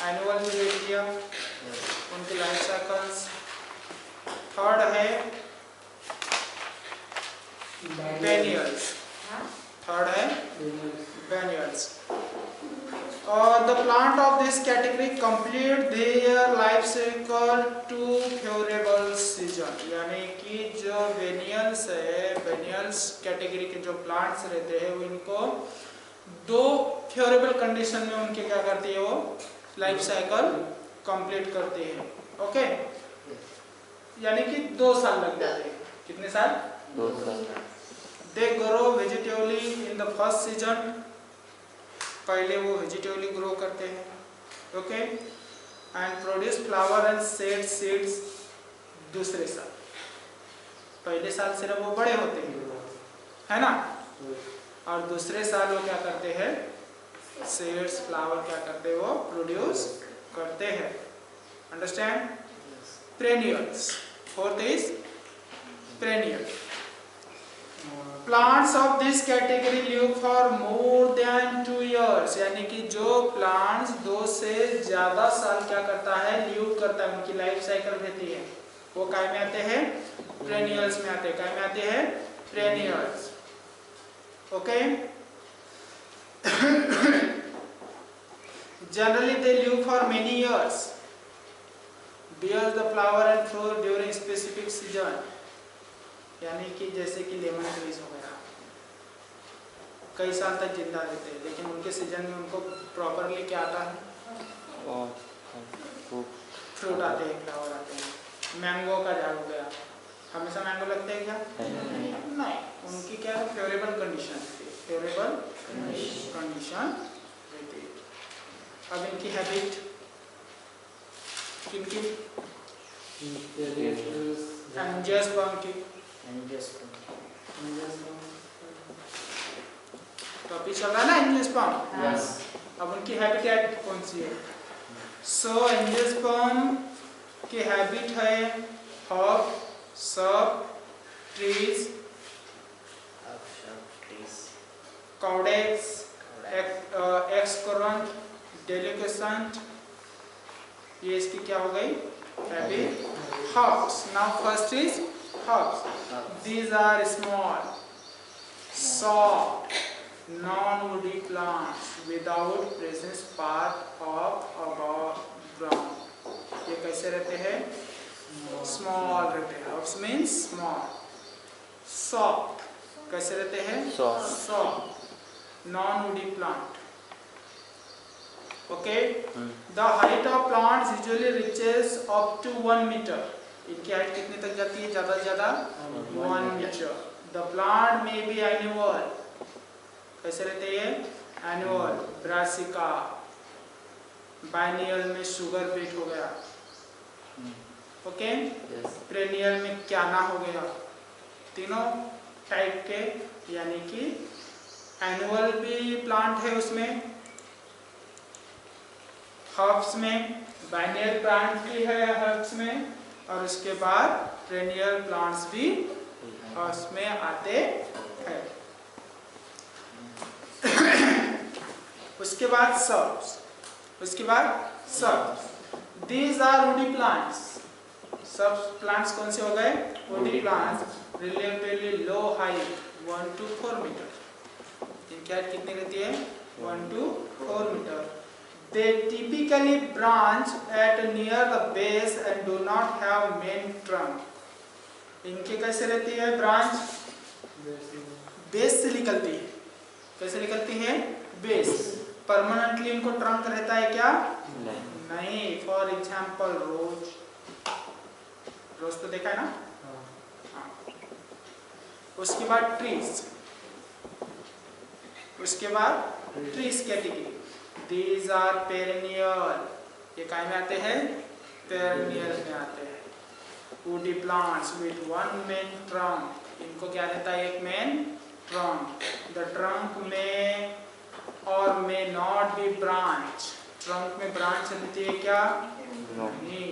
Annual भी देख लिया, उनके लाइफ साइकिल्स। थर्ड है पेनियल्स, थर्ड है पेनियल्स। The plant of this category complete their life cycle to favorable season, यानी कि जो वेनियल्स है, वेनियल्स कैटेगरी के जो प्लांट्स रहते हैं वो इनको दो फेवरेबल कंडीशन में उनके क्या करती है, वो लाइफ साइकिल कंप्लीट करती है। ओके, यानी कि 2 साल लग जाते हैं। कितने साल? 2 साल। They grow vegetatively in the first season, पहले वो वेजिटेबली ग्रो करते हैं। Okay, and produce flower and said seeds दूसरे साल। पहले साल सिर्फ वो बड़े होते हैं, है ना, और दूसरे साल वो क्या करते हैं, सीड्स फ्लावर क्या करते हैं, वो प्रोड्यूस करते हैं। Understand? Perennials. Fourth is perennial. Plants of this category live for more than 2 years, यानी कि जो प्लांट्स 2 से ज्यादा साल क्या करता है, लिव करता है, उनकी लाइफ साइकिल रहती है, वो काय में आते हैं, पेरेनियल्स में आते हैं। काय में आते हैं, perennials. Okay, generally they live for many years, bear the flower and fruit during specific season, यानी कि जैसे कि लेमन ट्रीज हो गया, कई साल तक जिंदा रहते हैं, लेकिन उनके सीजन में उनको प्रॉपरली क्या आता है, फ्रूट आते हैं, फ्लावर आते हैं। मैंगो का झाड़ हो गया, हमेशा मैंगो लगते हैं क्या? नहीं, उनकी क्या है, फेवरेबल कंडीशन रहती है, फेवरेबल कंडीशन रहती है। अब इनकी हैबिट किनकी, एंजियोस्पर्म की, टॉपिक चल रहा है ना एंजियोस्पर्म। यस। अब उनकी हैबिटेट कौन सी है? सो एंजियोस्पर्म की हैबिट है हर्ब, सब, ट्रीज, कॉडेक्स, एक्सकोरेंट, डेलिकेसेंट, ये इसकी क्या हो गई, habit. Herbs, now first is herbs. These are small, soft, non-woody plants without presence part of above ground. ये कैसे रहते हैं, small रहते हैं। Herbs means small, soft, कैसे रहते हैं, soft, non-woody plant. Okay, the height of plants usually reaches up to 1 meter. इनकी हाइट कितने तक जाती है, ज्यादा से ज्यादा 1 मीटर। द प्लांट में बी एनुअल, कैसे रहते हैं, एनुअल, ब्रासिका, बाइनियल में शुगर बीट हो गया, ओके, पेरेनियल में क्याना हो गया, तीनों टाइप के, यानी कि एनुअल भी प्लांट है उसमें, हर्ब्स में, बाइनियल प्लांट भी है हर्ब्स में, और उसके बाद पेरेनियल प्लांट्स भी उसमें आते हैं। उसके बाद सर्ब्स, उसके बाद shrubs, these are woody plants. सब प्लांट्स कौन से हो गए, woody plants, relatively low height 1 to 4 metre. इनकी हाइट कितनी रहती है, 1 to 4 metre. They typically branch at near the base and do not have main trunk. इनके कैसे रहती है ब्रांच, बेस से निकलती है, कैसे निकलती है, बेस। परमानेंटली इनको ट्रंक रहता है क्या, नहीं। फॉर एग्जाम्पल रोज, रोज तो देखा है ना, हाँ। उसके बाद ट्रीज, उसके बाद trees category, These are perennial, ये काय में आते हैं, perennial में आते हैं। Woody plants with one main trunk, इनको क्या रहता है, एक main trunk। The trunk may or may not be branch, trunk में branch रहती है क्या, नहीं।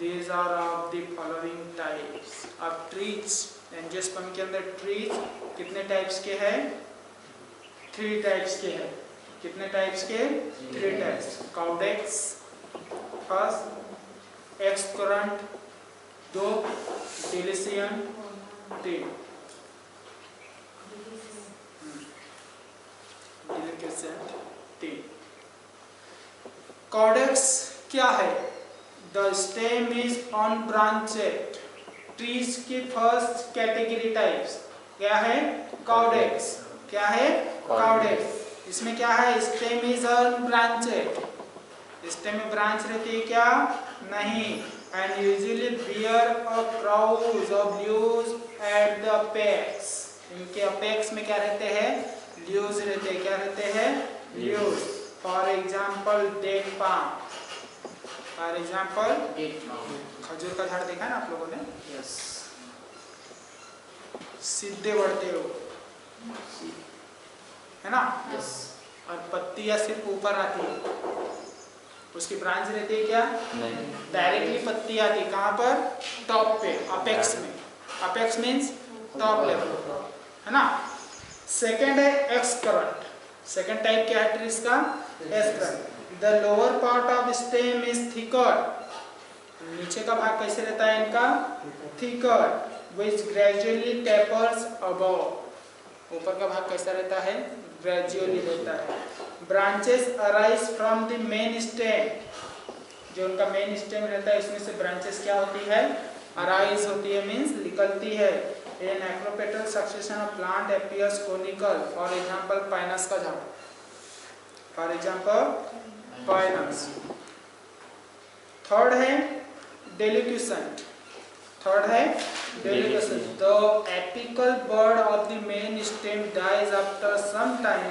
These are of the following types of trees। Angiosperm के अंदर ट्रीज कितने टाइप्स के हैं, 3 टाइप्स के हैं। कितने टाइप्स के, 3 types, Codex, first excurrent, 2 डिलीशियन, 3 डिलीशियन, 3। Codex क्या है? द स्टेम इज अनब्रांचेड, ट्रीज की फर्स्ट कैटेगरी टाइप्स क्या है? कॉडेक्स। क्या है? कॉडेक्स। इसमें क्या है? स्टेम इज अनब्रांचेड, स्टेम में ब्रांच रहती है क्या? नहीं। And usually bear a Krause of leaves at the apex, इनके अपेक्स में क्या रहते हैं? लीव्स रहते हैं। क्या रहते हैं? Leaves. For example date palm, for example खजूर का झाड़ देखा है ना आप लोगों ने? यस। सीधे बढ़ते हो है ना? यस। और पत्तियां सिर्फ ऊपर आती है, उसकी ब्रांच रहती है क्या? नहीं। डायरेक्टली पत्ती आती है कहाँ पर? टॉप पे, अपेक्स में। अपेक्स मींस टॉप लेवल, है ना? सेकंड है एक्सकरेंट। सेकंड टाइप क्या है ट्रीज का? Excurrent. The lower part of stem is thicker, नीचे का भाग कैसे रहता है इनका? Thicker, which gradually tapers above, ऊपर का भाग कैसा रहता है? ग्रेजुअली रहता है। Branches arise from the main stem, जो उनका मेन स्टेम रहता है इसमें से ब्रांचेस क्या होती है? अराइज होती है, मींस निकलती है। In acropetal succession of plant appears conical, for example Pinus का झाड़, फॉर एग्जांपल पाइनस। थर्ड है डेलिक्यूसेंट, थर्ड है deliquescent. The apical bird of the main stem dies after some time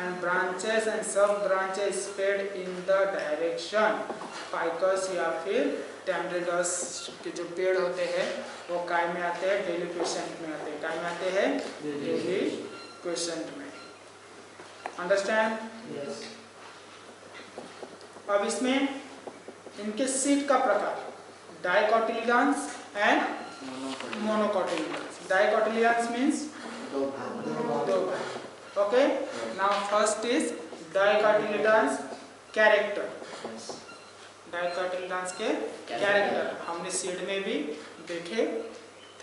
and branches and sub branches spread in the direction, Ficus या फिर टेम्ब्रेडस के जो पेड़ होते हैं वो काय में आते हैं? डेलिक्यूसेंट में आते हैं। काय में आते हैं? डेलिक्यूसेंट में। अंडरस्टैंड? यस। अब इसमें इनके सीड का प्रकार, डाइकोटिलिडन्स एंड मोनोकोटिलिडन्स। डाइकोटिलिडन्स मींस दो भाग। Okay, now first is dicotyledons character. dicotyledons के कैरेक्टर हमने सीड में भी देखे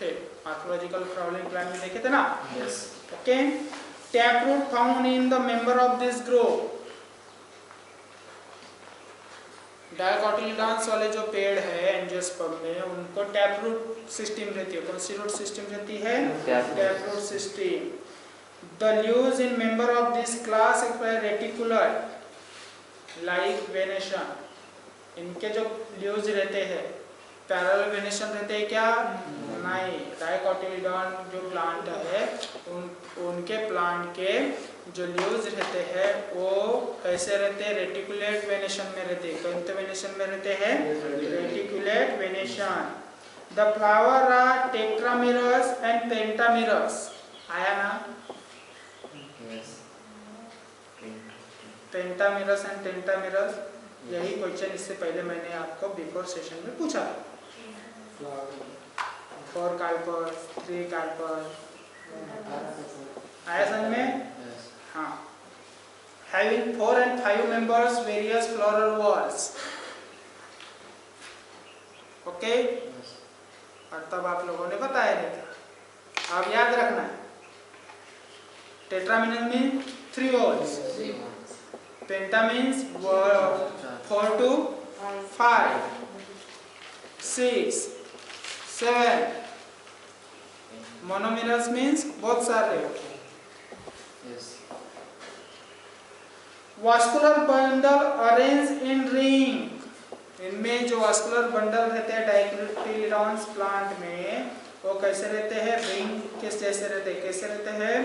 थे, आर्कोलॉजिकल फ्लावरिंग प्लांट में देखे थे ना? Yes. Okay, taproot found in the member of this group. डाइकोटिलिडन्स वाले जो पेड़ है एंजियोस्पर्म में, उनको टैपरूट सिस्टम रहती है। कौन सी रूट सिस्टम रहती है? Taproot system. The leaves in member of this class are reticular like venation. इनके जो leaves रहते हैं पैरेलल वेनेशन रहते हैं क्या? नहीं। डाइकोटिलिडन जो प्लांट है उनके प्लांट के जो लीव्स रहते हैं वो कैसे रहते हैं? रेटिकुलेट वेनेशन में रहते हैं। कौन से वेनेशन में रहते हैं? Reticulate venation. The flower are tetramerous and pentamerous. आया ना? पेंटामेरस एंड टेंटामेरस, यही क्वेश्चन इससे पहले मैंने आपको बिफोर सेशन में पूछा था। 4 कार्पर, 3 कार्पर, आया समझ में? हाँ। Having 4 and 5 members, various floral whorls. Okay? और तब आप लोगों ने बताया नहीं था, अब याद रखना है। Tetramerous mean 3 whorls, penta means 4 to 5, 6, 7, monomerous means बहुत सारे। Vascular bundle arrange in ring, इनमें जो वास्कुलर बंडल रहते हैं डाइकोटिलिडन्स प्लांट में वो कैसे रहते हैं? रिंग के जैसे रहते हैं। कैसे रहते हैं?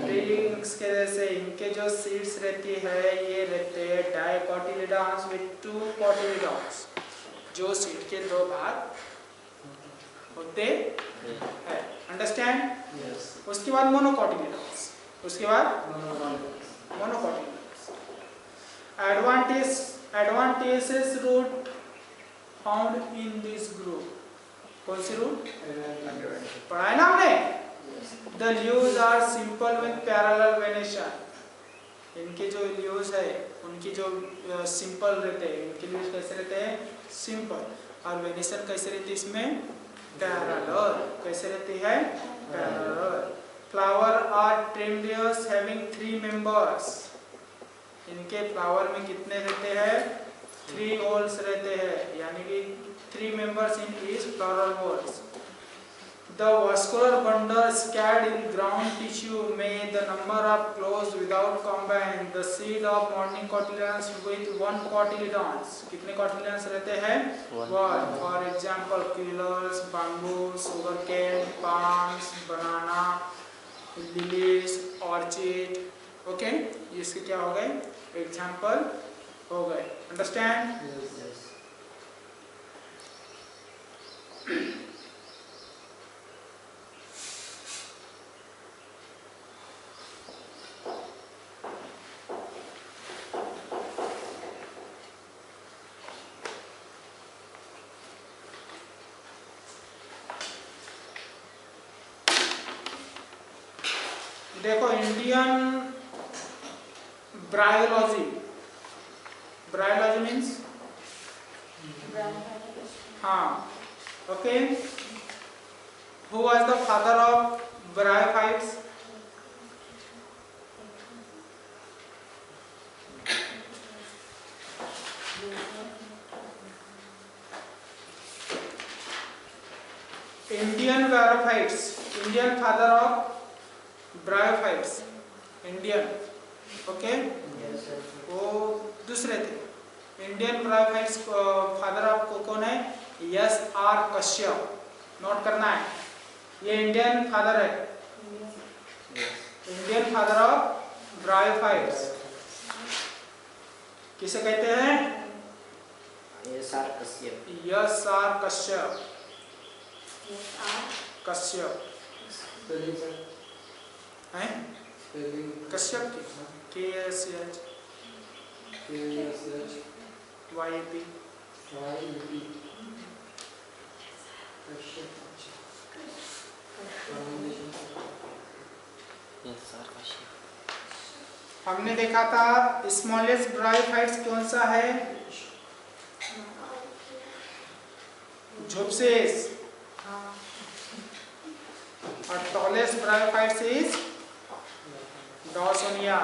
रिंग्स के जैसे। इनके जो सीड्स रहती है ये रहते हैं डाइकोटिलिडन्स विद 2 कोटिलिडन्स, जो सीड के 2 भाग होते हैं। अंडरस्टैंड? यस। उसके बाद मोनोकोटिलिडन्स, उसके बाद मोनोकोटिलिडन्स। advantageous root found in this group, कौन सी रूट? पढ़ा है ना हमने? The leaves are simple with parallel venation. इनके जो leaves है उनकी जो सिंपल रहते हैं, इनके leaves कैसे कैसे रहते हैं? सिंपल। और वेनिसन कैसे रहती है इसमें? पैरेलल। कैसे रहती है? Parallel. Flower are trimerous having 3 members. इनके फ्लावर में कितने रहते हैं? 3 होल्स रहते हैं, यानी कि 3 members in each floral holes. The vascular bundle scattered in ground tissue may the number of closed without combine the seed of morning cotyledons with 1 cotyledons. कितने cotyledons रहते हैं? 1. For example, quills, bamboo, sugarcane, palms, banana, lilies, orchid. Okay? इसके क्या हो गए? Example हो गए. Understand? Yes. देखो इंडियन ब्रायोलॉजी, ब्रायोलॉजी मीन्स हाँ, okay. Who was the father of bryophytes? Indian bryophytes, Indian father of bryophytes, Indian, okay. वो दूसरे थे। इंडियन ब्रायोफाइट्स फादर ऑफ कौन है? S.R. कश्यप। नोट करना है, ये इंडियन फादर है, इंडियन फादर ऑफ ब्रायोफाइट्स। किसे कहते हैं? S.R. कश्यप। S.R. कश्यप, कश्यप हैं? कश्यप की KSH YAP हमने देखा था स्मॉलेस्ट ब्रायोफाइट्स कौन सा है? झुपसेस। और टॉलेस्ट ब्रायोफाइट्स इज डॉसोनिया।